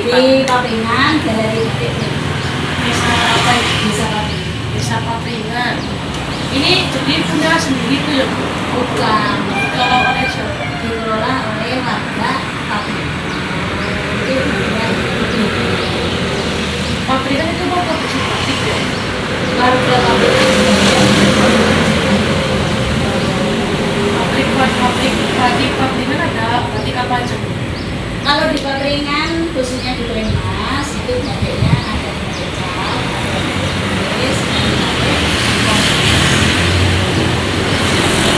Di Papringan, Galeri Batik Desa apa ini? Desa Papringan. Desa Papringan. Ini jadi punya sendiri tuh ya Bu? Bukan, Kalau oleh siapa? dikelola oleh warga Papringan. Itu benar Papringan itu mau produksi batik ya? warga Papringan. Pabrik batik Papringan ada batik apa aja Bu? Kalau di Papringan, khususnya di Brenmas, itu batiknya ada batik cap, ada tulis,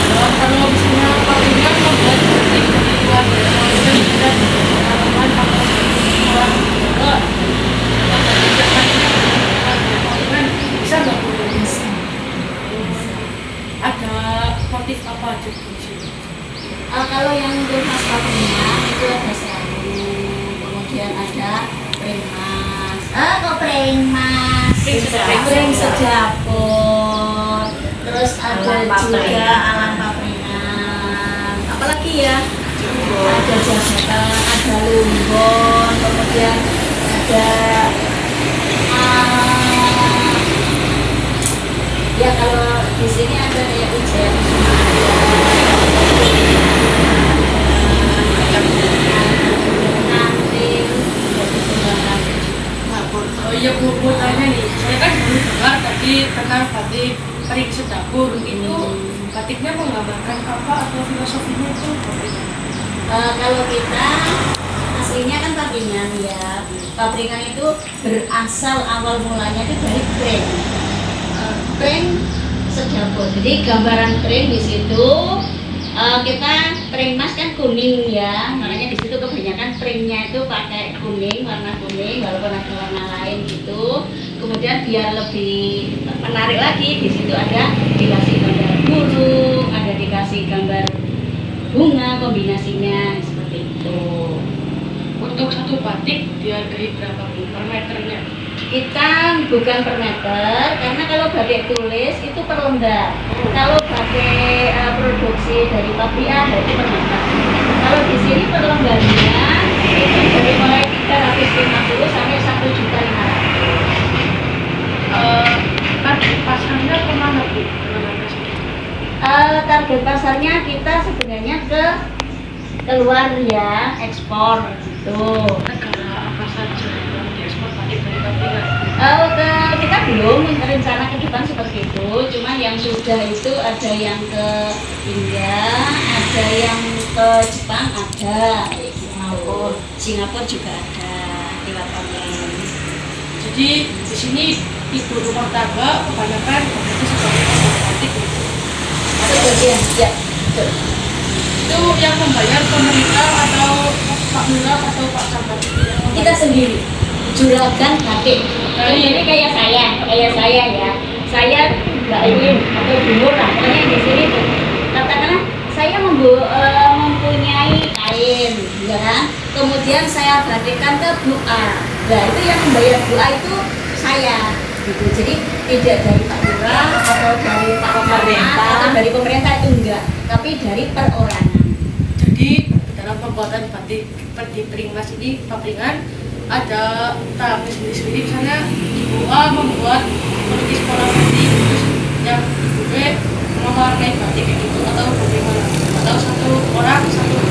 Kalau misalnya Papringan membuat batik dari luar dari dan tanaman atau orang juga atau batik yang lainnya Papringan bisa nggak Bu? Ada motif apa aja Bu di sini? kalau yang untuk khas Papringan itu ada selalu, kemudian ada Brenmas, kok Brenmas, Pring Sejapur, terus ada juga alam Papringan, apalagi ya, ada jabatan, ada lumbon, kemudian ada ya kalau di sini ada kayak ujian Oh iya Bu, mau tanya nih, saya kan dulu dengar tadi tentang batik Pring Sejapur itu batiknya menggambarkan apa atau filosofinya itu bagaimana? kalau kita aslinya kan Papringan ya. Papringan itu berasal awal mulanya itu dari pring. Pring Sejapur. Jadi gambaran pring di situ kita pring mas kan kuning ya. Makanya di situ kebanyakan pringnya itu pakai kuning, warna kuning walaupun ada warna lain gitu. Kemudian biar lebih menarik lagi di situ ada dikasih gambar burung, ada dikasih gambar bunga kombinasinya seperti itu. Untuk satu batik dihargai berapa Bu per meternya? Kita bukan per meter karena kalau batik tulis itu per lembar. Kalau batik produksi dari pabrik itu per meter. Kalau di sini per lembarnya itu dari mulai 350 sampai 1.500.000. Target pasarnya kemana Bu? Target pasarnya kita sebenarnya ke keluar ya, ekspor gitu. Negara apa saja yang diekspor batik dari Papringan? Kita belum rencana ke depan seperti itu, cuman yang sudah itu ada yang ke India, ada yang ke Jepang ada, maupun Singapura juga ada lewat online. Jadi di sini ibu rumah tangga kebanyakan bekerja sebagai pembuat batik gitu. Sebagian, ya, betul. Itu yang membayar pemerintah atau Pak Lurah atau Pak Camat? Kita sendiri juragan batik. Jadi kayak saya ya. Saya nggak ingin atau murah. Pokoknya di sini tuh katakanlah saya mempunyai kain, ya kan? Kemudian saya batikkan ke Blue A. Nah itu yang membayar Blue A itu saya. Gitu. Jadi tidak dari Pak Lurah atau dari Pak Pemerintah atau dari pemerintah itu enggak, tapi dari perorangan. Jadi dalam pembuatan batik di Pringmas ini Papringan ada tahap sendiri-sendiri. Misalnya Ibu A membuat melukis pola batik, terus yang Ibu B mewarnai batik kayak gitu atau bagaimana? Atau satu orang satu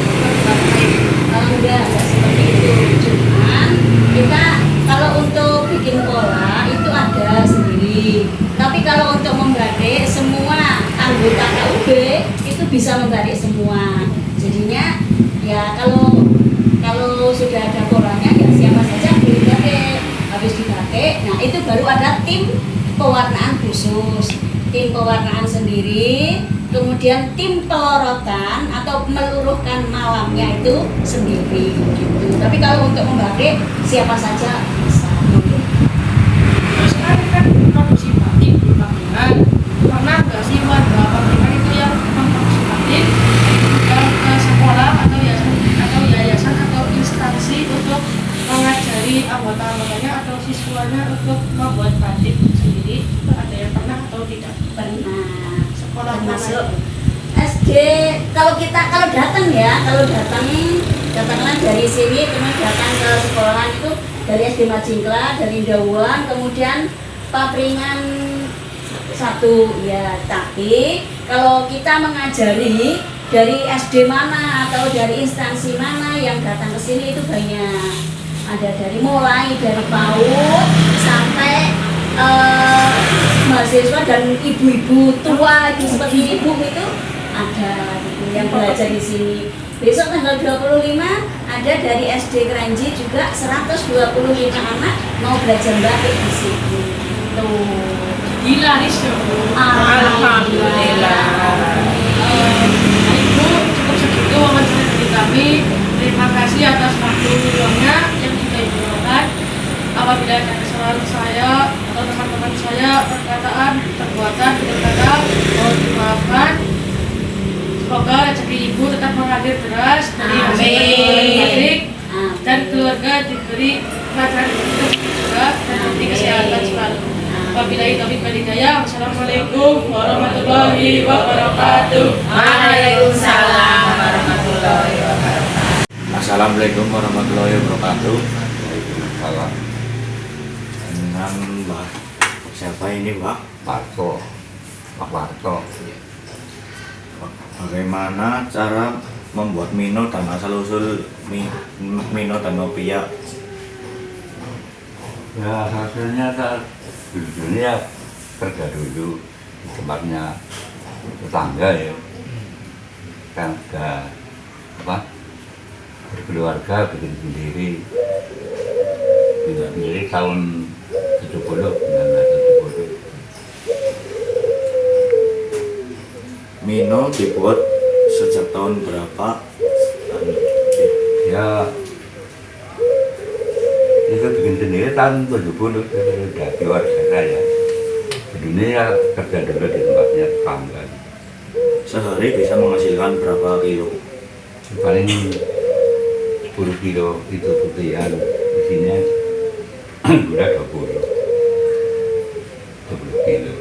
batik? Enggak seperti itu. Cuman kita kalau untuk bikin pola itu ada sendiri. Tapi kalau untuk membatik semua anggota KUB itu bisa membatik semua. Jadinya ya kalau sudah ada polanya ya siapa saja boleh batik. Habis dibatik, nah itu baru ada tim pewarnaan khusus, tim pewarnaan sendiri, kemudian tim pelorotan atau meluruhkan malamnya itu sendiri gitu. Tapi kalau untuk membatik siapa saja bisa. Terus kan produksi batik di Papringan, pernah nggak sih warga Papringan itu yang memproduksi batik ke sekolah atau yayasan atau instansi untuk mengajari anggota-anggotanya atau siswanya untuk membuat batik sendiri? Ada yang pernah atau tidak? Pernah Sekolah masuk mana? SD. Kalau datang ya, datanglah dari sini kemudian datang ke sekolahan itu dari SD Majingkla, dari Dawuan, kemudian Papringan 1 ya. Tapi kalau kita mengajari dari SD mana atau dari instansi mana yang datang ke sini itu banyak. Ada mulai dari PAUD sampai mahasiswa dan ibu-ibu tua itu seperti ibu itu ada gitu, yang belajar di sini. Besok tanggal 25 ada dari SD Kranji juga 125 anak mau belajar batik di sini. Tuh. Gila nih, Alhamdulillah. Ibu cukup segitu wawancara dari kami. Terima kasih atas waktu luangnya yang sudah Ibu luangkan. Apabila ada kesalahan saya atau teman-teman saya perkataan, perbuatan, berkata, mohon dimaafkan. Semoga rezeki Ibu tetap mengalir deras dari batik dan keluarga diberi kelancaran hidup juga dan diberi kesehatan selalu. Wabillahi taufiq wal hidayah. Wassalamualaikum warahmatullahi wabarakatuh. Waalaikumsalam warahmatullahi wabarakatuh. Assalamualaikum warahmatullahi wabarakatuh. Waalaikumsalam. Dengan Mbak siapa ini Mbak? Parto. Pak Parto. Bagaimana cara membuat mino dan asal usul mino dan opia? Ya hasilnya dulu ya kerja dulu di tempatnya tetangga ya, kan udah berkeluarga bikin sendiri tahun 1970. Mino dibuat sejak tahun berapa? Ya itu bikin sendiri tahun 70 udah keluarga saya. Di dunia kerja dulu di tempatnya tetangga. Sehari bisa menghasilkan berapa kilo? Paling 10 kilo itu putihan, isinya udah 20 kilo.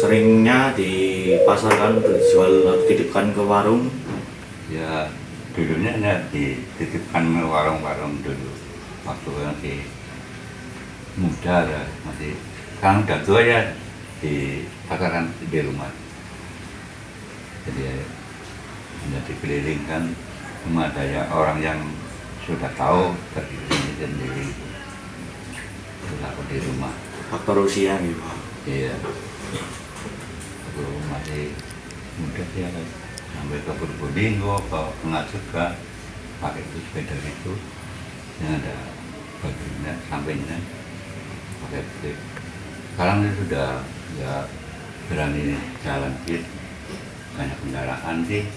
Seringnya dipasarkan, dijual atau dititipkan ke warung? Ya dulunya ya dititipkan ke warung-warung dulu waktu masih muda lah, masih sekarang udah tua ya, di pasaran di rumah. Jadi ya dikelilingkan, cuma ada ya orang yang sudah tahu dari sendiri itu laku di rumah. Faktor usia gitu Pak? Iya, aku masih muda ya, sampai ke Purbolinggo, ke Tengah juga pakai itu sepeda itu yang ada bagiannya, sampingnya pakai itu. Sekarang itu sudah ya berani jalan gitu, banyak kendaraan sih.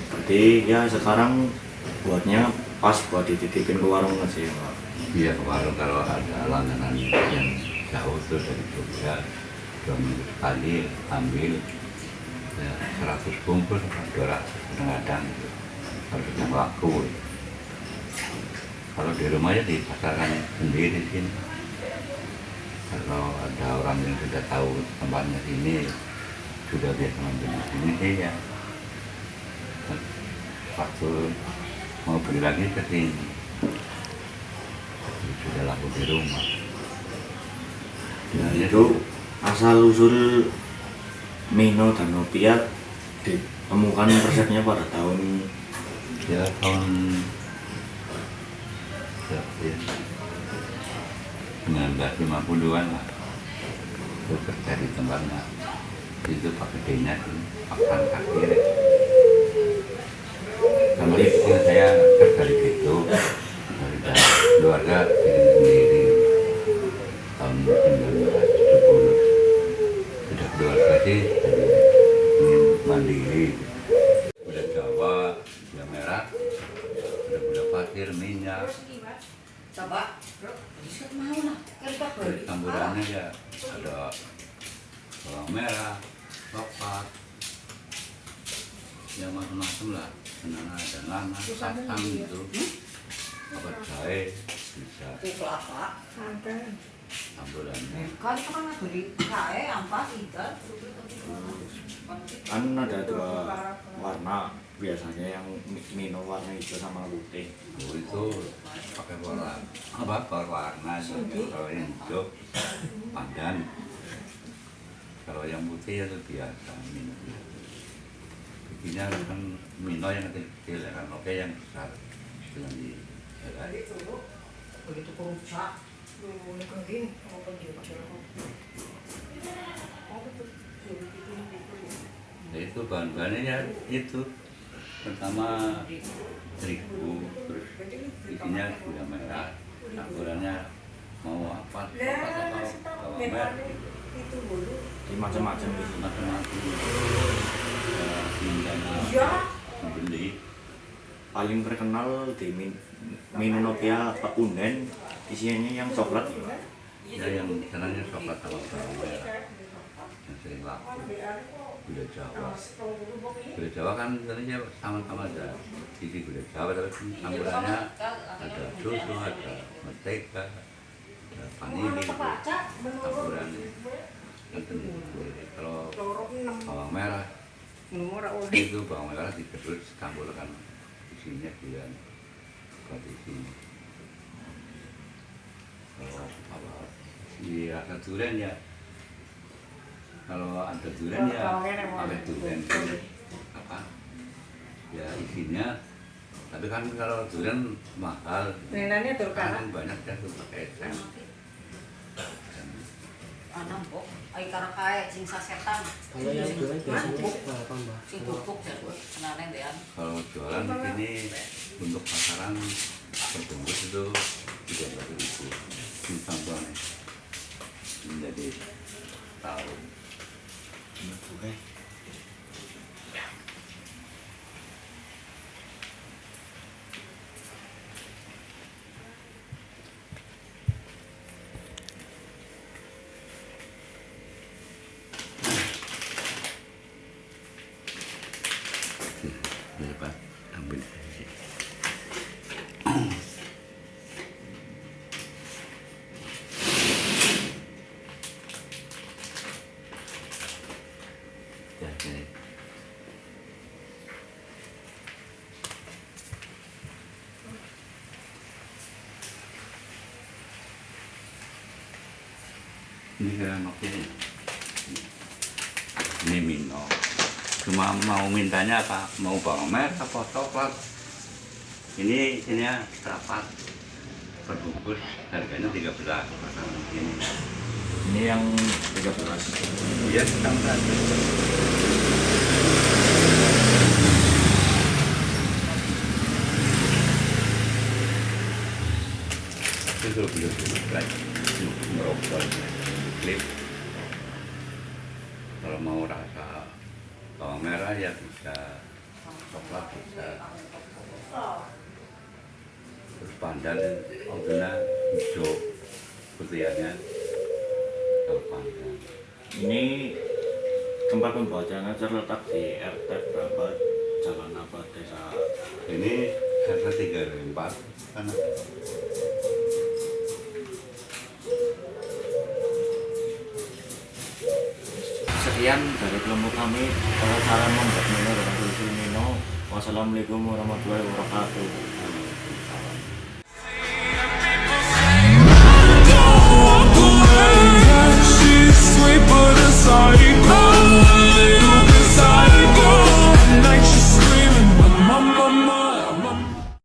Berarti ya sekarang buatnya pas buat dititipin ke warung aja ya Pak? Iya, ke warung kalau ada langganan yang jauh tuh dari Jogja 2 minggu sekali ambil ya 100 bungkus 200 kadang-kadang gitu, harus yang laku. Kalau di rumahnya di pasaran sendiri sini, kalau ada orang yang sudah tahu tempatnya sini, sudah biasa membeli sini sih ya, waktu mau beli lagi ke sini sudah laku di rumah. Nah itu asal usul mino dan opia ditemukan resepnya pada tahun Ya tahun ya, 1950-an lah, itu kerja di tempatnya itu pakai D-nya pakan kaki. Sama itu saya kerja di situ, keluarga bikin sendiri tahun 1970. Sudah keluarga sih jadi ingin mandiri. Gula Jawa, gula merah, ada gula pasir, minyak. Coba, mau lah, Terus campurannya ya ada bawang merah, coklat, ya macam-macam lah, senana dan lana, asam gitu, apa jahe bisa kelapa. campurannya. Kan itu kan beri kae ampas ikan. kan ada 2 warna biasanya, yang mino warna hijau sama putih. Oh, itu pakai berwarna. Kalau yang hijau pandan, kalau yang putih itu biasa Mino. Bikinnya kan Mino yang kecil ya kan, oke yang besar dengan di Begitu kerusak, ini kering, mau pergi ya itu bahan-bahannya itu pertama terigu, terus isinya gula merah, campurannya mau apa bawang merah, Jadi macam-macam gitu. macam-macam. Mintanya beli, Paling terkenal di Mino Nopia Pak Unden, isinya yang coklat. ya yang senangnya coklat sama bawang merah, yang sering laku. Gula Jawa, gula Jawa kan sebenarnya sama-sama aja. Isi gula Jawa tapi campurannya ada susu, ada mentega, ada vanili, campurannya. Kalau bawang merah itu bawang merah digerus campurkan isinya gula seperti ini. Kalau apa si rasa durian ya, kalau ada durian ya pakai durian apa ya isinya, tapi kan kalau durian mahal kan banyak ya tuh pakai es. Anam kok, ai karakae sing sasetan. Kalau yang jualan biasanya berapa mbak? Sing bubuk ya gue, kenane dean. Kalau jualan di sini untuk pasaran terbungkus itu 300.000 campurannya menjadi tahun. Oke. Ya Pak, ambil. Ya, ini. Ini kan maksudnya ini Mino. Cuma mau mintanya apa? Mau bawang merah apa coklat? Ini isinya berapa? Perbungkus harganya 13. Ini. Ini yang 13. Iya, sedang tadi. Itu belum lagi merokok klip. Kalau mau rasa bawang merah ya bisa, coklat bisa. Terus pandan itu hijau putihannya kalau pandan. Ini tempat pembuatannya terletak di RT berapa, jalan apa, desa. Ini harga 3.4 kan. Sekian dari kelompok kami, cara membuat Mino dengan tulisan Mino. Wassalamualaikum warahmatullahi wabarakatuh.